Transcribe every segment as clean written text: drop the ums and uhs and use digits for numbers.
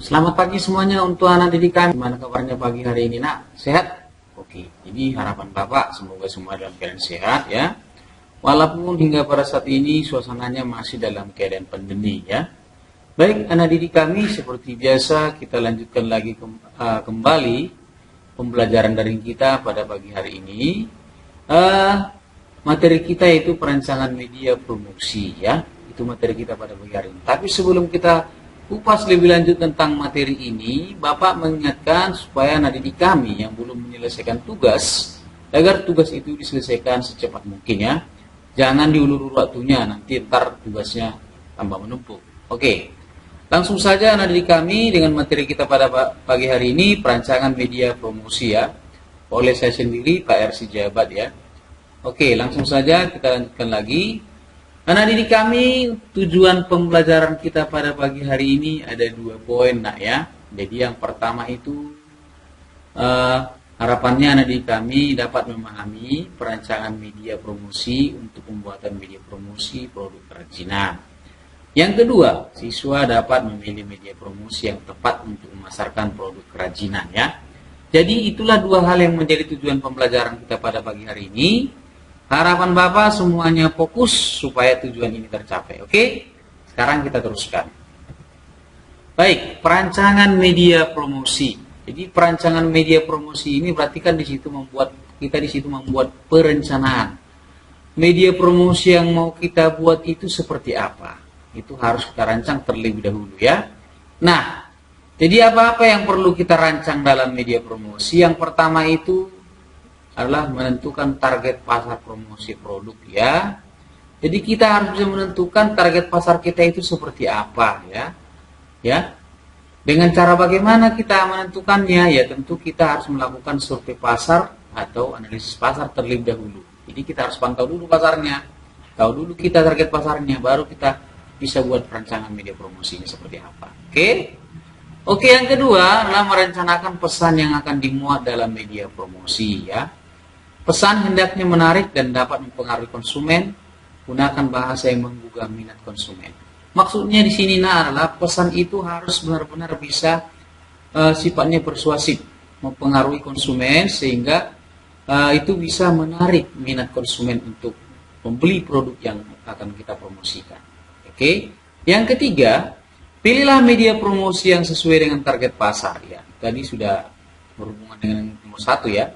Selamat pagi semuanya untuk anak didik kami. Gimana kabarnya pagi hari ini, nak? Sehat? Oke, jadi harapan Bapak semoga semua dalam keadaan sehat ya. Walaupun hingga pada saat ini suasananya masih dalam keadaan pandemi ya. Baik anak didik kami, seperti biasa kita lanjutkan lagi kembali pembelajaran daring kita pada pagi hari ini. Materi kita itu perancangan media promosi ya. Itu materi kita pada pagi hari ini. Tapi sebelum kita kupas lebih lanjut tentang materi ini, Bapak mengingatkan supaya anak didik kami yang belum menyelesaikan tugas, agar tugas itu diselesaikan secepat mungkin ya. Jangan diulur waktunya, nanti ntar tugasnya tambah menumpuk. Oke, langsung saja anak didik kami dengan materi kita pada pagi hari ini, perancangan media promosi ya, oleh saya sendiri Pak RC Jabat ya. Oke, langsung saja kita lanjutkan lagi. Anak didik kami, tujuan pembelajaran kita pada pagi hari ini ada 2 poin nak ya. Jadi yang pertama itu harapannya anak didik kami dapat memahami perancangan media promosi untuk pembuatan media promosi produk kerajinan. Yang kedua, siswa dapat memilih media promosi yang tepat untuk memasarkan produk kerajinan ya. Jadi itulah 2 hal yang menjadi tujuan pembelajaran kita pada pagi hari ini. Harapan Bapak semuanya fokus supaya tujuan ini tercapai. Oke? Sekarang kita teruskan. Baik, perancangan media promosi. Jadi perancangan media promosi ini berarti kan kita di situ membuat perencanaan. Media promosi yang mau kita buat itu seperti apa? Itu harus kita rancang terlebih dahulu ya. Nah, jadi apa-apa yang perlu kita rancang dalam media promosi? Yang pertama itu adalah menentukan target pasar promosi produk ya. Jadi kita harus bisa menentukan target pasar kita itu seperti apa ya. Ya. Dengan cara bagaimana kita menentukannya? Ya tentu kita harus melakukan survei pasar atau analisis pasar terlebih dahulu. Jadi kita harus pantau dulu pasarnya. Tahu dulu kita target pasarnya, baru kita bisa buat perancangan media promosinya seperti apa. Oke, yang kedua adalah merencanakan pesan yang akan dimuat dalam media promosi ya. Pesan hendaknya menarik dan dapat mempengaruhi konsumen. Gunakan bahasa yang menggugah minat konsumen. Maksudnya di sini adalah pesan itu harus benar-benar bisa sifatnya persuasif, mempengaruhi konsumen sehingga itu bisa menarik minat konsumen untuk membeli produk yang akan kita promosikan. Oke. Yang ketiga, pilihlah media promosi yang sesuai dengan target pasar ya. Tadi sudah berhubungan dengan nomor 1 ya.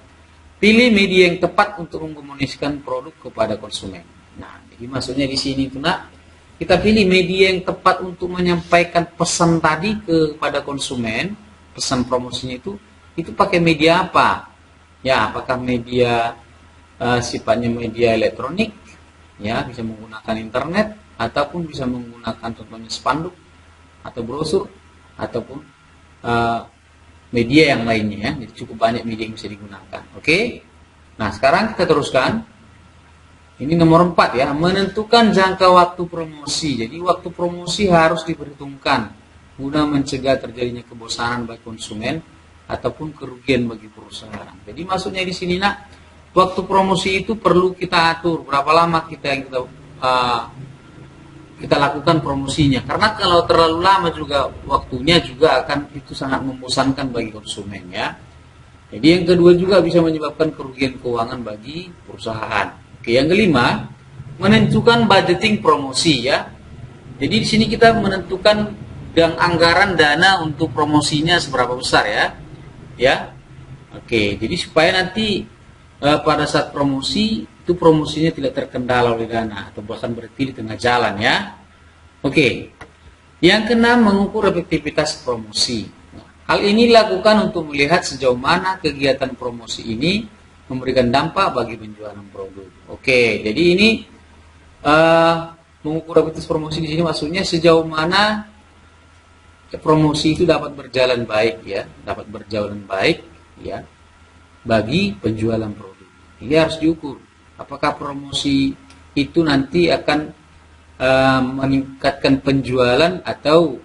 Pilih media yang tepat untuk mengkomunikasikan produk kepada konsumen. Nah, jadi maksudnya di sini itu nak, kita pilih media yang tepat untuk menyampaikan pesan tadi kepada konsumen, pesan promosinya itu pakai media apa? Ya, apakah media sifatnya media elektronik, ya bisa menggunakan internet, ataupun bisa menggunakan contohnya spanduk atau brosur, ataupun media yang lainnya ya. Jadi cukup banyak media yang bisa digunakan. Oke. Nah, sekarang kita teruskan. Ini nomor 4 ya, menentukan jangka waktu promosi. Jadi waktu promosi harus diperhitungkan guna mencegah terjadinya kebosanan bagi konsumen ataupun kerugian bagi perusahaan. Jadi maksudnya di sini nak, waktu promosi itu perlu kita atur berapa lama kita lakukan promosinya, karena kalau terlalu lama juga waktunya juga akan itu sangat membosankan bagi konsumen ya. Jadi yang kedua juga bisa menyebabkan kerugian keuangan bagi perusahaan. Oke, yang kelima, menentukan budgeting promosi ya. Jadi di sini kita menentukan anggaran dana untuk promosinya seberapa besar ya. Ya. Oke, jadi supaya nanti pada saat promosi itu promosinya tidak terkendala oleh dana atau bahkan berhenti di tengah jalan ya. Oke. Yang keenam, mengukur efektivitas promosi. Hal ini dilakukan untuk melihat sejauh mana kegiatan promosi ini memberikan dampak bagi penjualan produk. Oke, jadi ini mengukur efektivitas promosi di sini maksudnya sejauh mana promosi itu dapat berjalan baik ya, bagi penjualan produk. Ini harus diukur. Apakah promosi itu nanti akan meningkatkan penjualan atau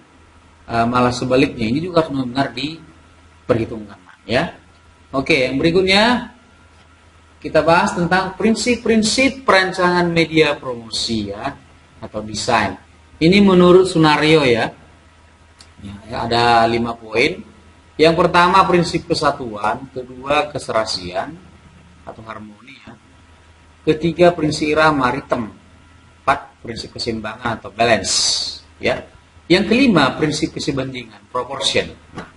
malah sebaliknya. Ini juga harus benar-benar diperhitungkan ya. Oke, yang berikutnya kita bahas tentang prinsip-prinsip perancangan media promosi ya, atau desain. Ini menurut Sunario ya. Ya, ada 5 poin. Yang pertama prinsip kesatuan, kedua keserasian atau harmoni ya. Ketiga prinsip irama ritme, 4 prinsip keseimbangan atau balance ya. Yang kelima prinsip kesebandingan, proportion. Nah,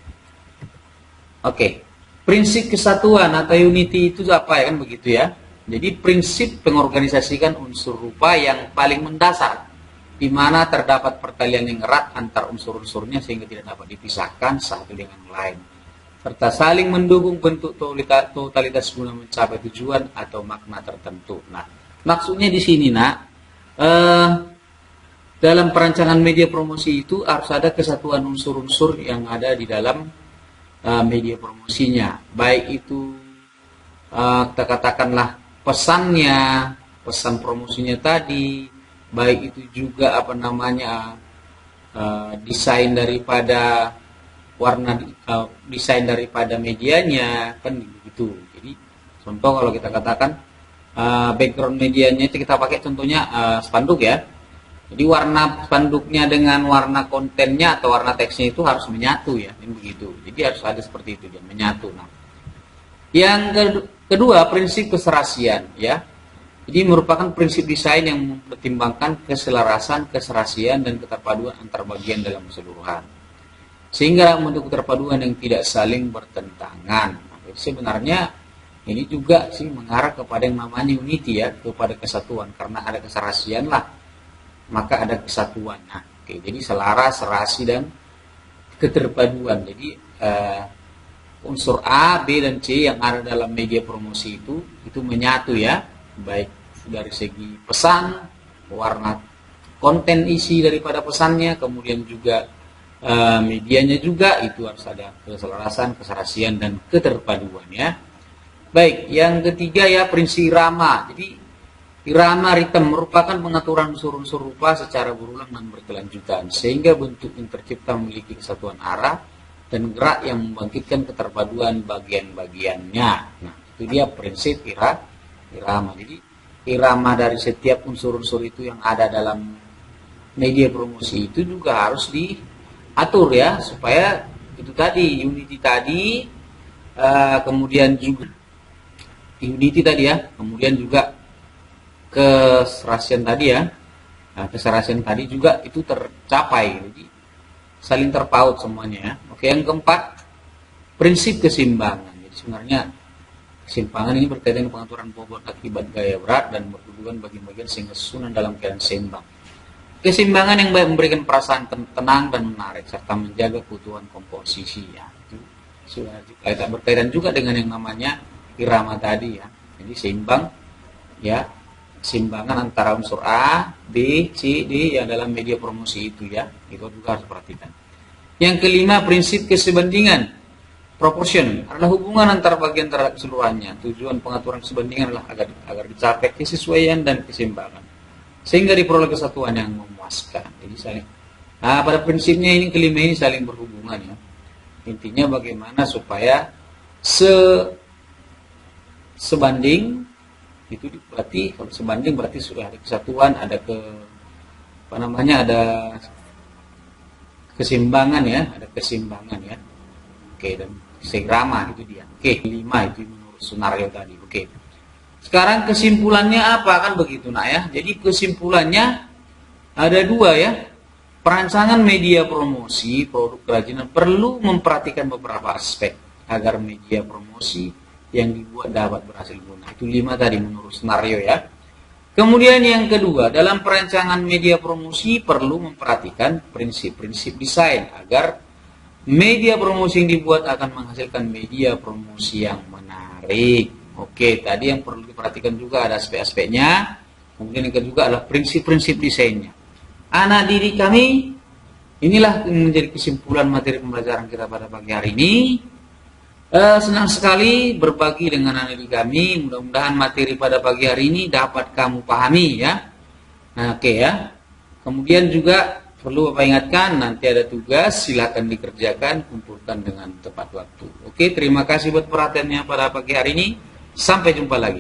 oke. Prinsip kesatuan atau unity itu apa ya kan begitu ya. Jadi prinsip mengorganisasikan unsur rupa yang paling mendasar di mana terdapat pertalian yang erat antar unsur-unsurnya sehingga tidak dapat dipisahkan satu dengan lain, serta saling mendukung bentuk totalitas guna mencapai tujuan atau makna tertentu. Nah, maksudnya di sini dalam perancangan media promosi itu harus ada kesatuan unsur-unsur yang ada di dalam media promosinya, baik itu kita katakanlah pesannya, pesan promosinya tadi, baik itu juga desain daripada desain daripada medianya kan begitu. Jadi contoh kalau kita katakan background medianya itu kita pakai contohnya spanduk ya. Jadi warna spanduknya dengan warna kontennya atau warna teksnya itu harus menyatu ya, kan begitu. Jadi harus ada seperti itu dia menyatu. Nah, yang kedua prinsip keserasian ya. Jadi merupakan prinsip desain yang mempertimbangkan keselarasan, keserasian, dan keterpaduan antar bagian dalam keseluruhan. Sehingga membentuk keterpaduan yang tidak saling bertentangan. Nah, sebenarnya ini juga sih mengarah kepada yang namanya unity ya, kepada kesatuan. Karena ada keserasian lah, maka ada kesatuan. Nah, oke, jadi selaras, serasi, dan keterpaduan. Jadi unsur A, B, dan C yang ada dalam media promosi itu menyatu ya, baik dari segi pesan, warna konten isi daripada pesannya, kemudian juga medianya juga itu harus ada keselarasan, keserasian, dan keterpaduan ya. Baik, yang ketiga ya prinsip irama. Jadi irama ritme merupakan pengaturan unsur-unsur rupa secara berulang dan berkelanjutan sehingga bentuk yang tercipta memiliki kesatuan arah dan gerak yang membangkitkan keterpaduan bagian-bagiannya. Nah, itu dia prinsip irama. Jadi irama dari setiap unsur-unsur itu yang ada dalam media promosi itu juga harus diatur ya, supaya itu tadi unity tadi, kemudian juga unity tadi ya, kemudian juga keserasian tadi ya. Nah, keserasian tadi juga itu tercapai, jadi saling terpaut semuanya ya. Oke, yang keempat prinsip keseimbangan. Jadi sebenarnya keseimbangan ini berkaitan dengan pengaturan bobot akibat gaya berat dan berhubungan bagian-bagian sehingga susunan dalam keadaan seimbang. Keseimbangan yang baik memberikan perasaan tenang dan menarik serta menjaga keutuhan komposisi ya. Itu sudah berkaitan juga dengan yang namanya irama tadi ya. Jadi seimbang ya, keseimbangan antara unsur A, B, C, D yang dalam media promosi itu ya. Itu juga harus perhatikan. Yang kelima prinsip kesebandingan. Proportion adalah hubungan antar bagian terhadap keseluruhannya. Tujuan pengaturan sebandingan adalah agar dicapai kesesuaian dan keseimbangan, sehingga diperoleh kesatuan yang memuaskan. Jadi saling. Nah, pada prinsipnya ini kelima ini saling berhubungan ya. Intinya bagaimana supaya sebanding itu berarti kalau sebanding berarti sudah ada kesatuan, ada ada keseimbangan ya, ya. Oke, dan seirama itu dia. Oke, 5 itu menurut skenario tadi. Oke. Sekarang kesimpulannya apa kan begitu nak ya. Jadi kesimpulannya ada 2 ya. Perancangan media promosi produk kerajinan perlu memperhatikan beberapa aspek agar media promosi yang dibuat dapat berhasil guna. Itu 5 tadi menurut skenario ya. Kemudian yang kedua, dalam perancangan media promosi perlu memperhatikan prinsip-prinsip desain agar media promosi yang dibuat akan menghasilkan media promosi yang menarik. Oke, tadi yang perlu diperhatikan juga ada aspek-aspeknya. Kemudian yang kedua adalah prinsip-prinsip desainnya. Anak didik kami, inilah yang menjadi kesimpulan materi pembelajaran kita pada pagi hari ini. Senang sekali berbagi dengan anak didik kami. Mudah-mudahan materi pada pagi hari ini dapat kamu pahami ya. Nah, oke ya. Kemudian juga perlu Bapak ingatkan, nanti ada tugas, silakan dikerjakan, kumpulkan dengan tepat waktu. Oke, terima kasih buat perhatiannya pada pagi hari ini. Sampai jumpa lagi.